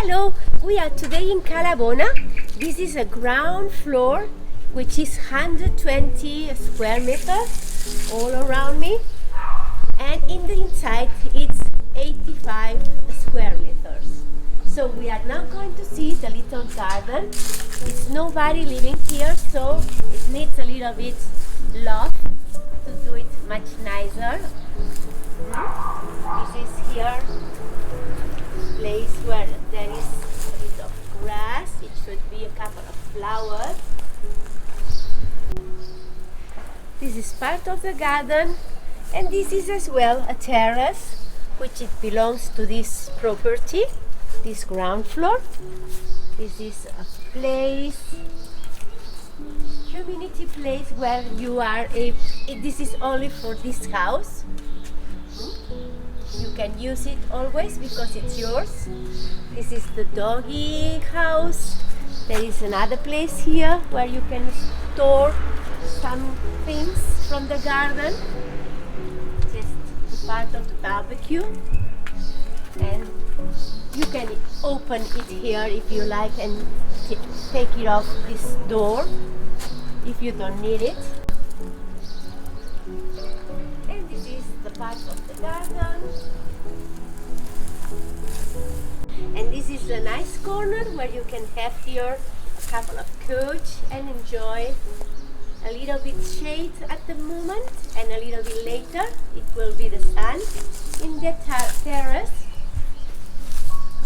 Hello, we are today in Cala Bona. This is a ground floor which is 120 square meters all around me, and in the inside it's 85 square meters. So we are now going to see the little garden. It's nobody living here, so it needs a little bit love to do it much nicer. This is here place where there is a bit of grass. It should be a couple of flowers. This is part of the garden, and this is as well a terrace which it belongs to this property, this ground floor. This is a place, community place where you are this is only for this house. You can use it always because it's yours. This is the doggy house. There is another place here where you can store some things from the garden. Just part of the barbecue. And you can open it here if you like and take it off this door if you don't need it. And this is the part of the garden. And this is a nice corner where you can have here a couple of couch and enjoy a little bit shade at the moment, and a little bit later it will be the sun in the terrace.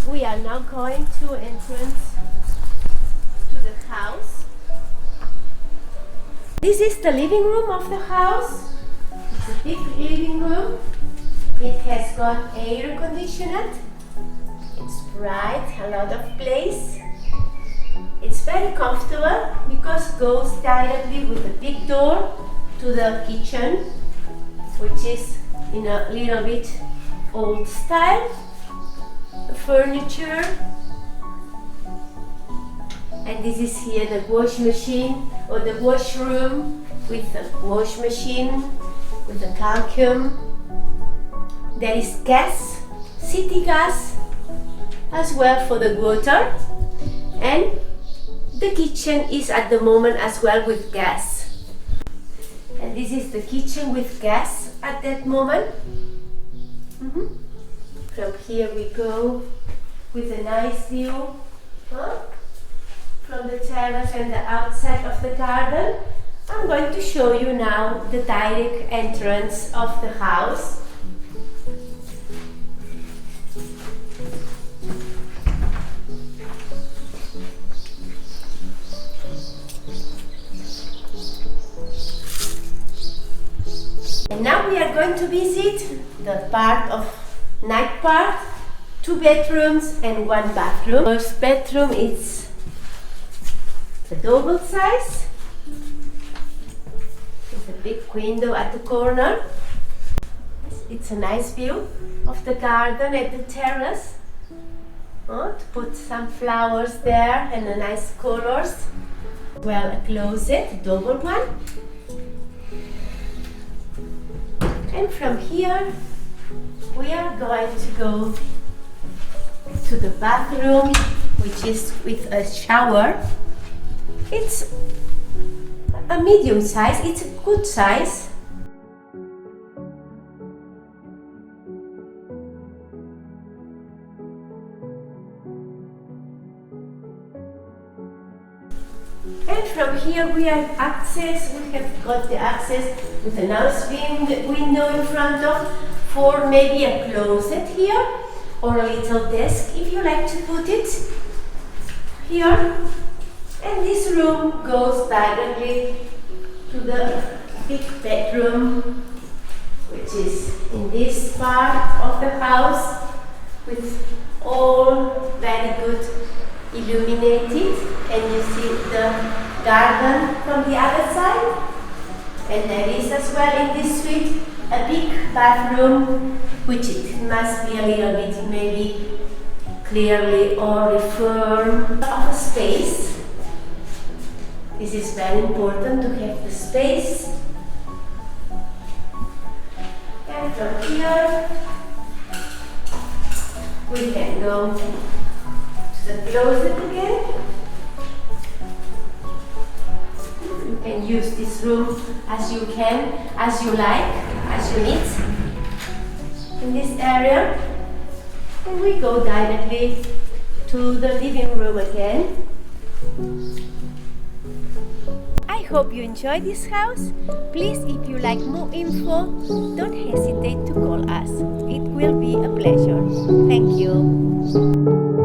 We are now going to entrance to the house. This is the living room of the house. It's a big living room. It has got air conditioned. It's bright, a lot of place. It's very comfortable because it goes directly with a big door to the kitchen, which is in a little bit old style. The furniture. And this is here the wash machine or the washroom with a wash machine with a vacuum. There is gas, city gas, as well for the water, and the kitchen is at the moment as well with gas. And this is the kitchen with gas at that moment. From here we go with a nice view from the terrace and the outside of the garden. I'm going to show you now the direct entrance of the house. And now we are going to visit the part of night part, 2 bedrooms and 1 bathroom. First bedroom is a double size. There's a big window at the corner. It's a nice view of the garden and the terrace. To put some flowers there and a nice colors. Well, a closet, double one. And from here we are going to go to the bathroom, which is with a shower. It's a medium size, it's a good size. And from here we have access, we have got the access with a nice window in front of, for maybe a closet here or a little desk if you like to put it here. And this room goes directly to the big bedroom, which is in this part of the house with all very good illuminated, and you see the garden from the other side. And there is as well in this suite a big bathroom, which it must be a little bit maybe clearly or reform of a space. This is very important to have the space. And from here we can go the closet again. You can use this room as you can, as you like, as you need in this area. And we go directly to the living room again. I hope you enjoy this house. Please, if you like more info, don't hesitate to call us. It will be a pleasure. Thank you.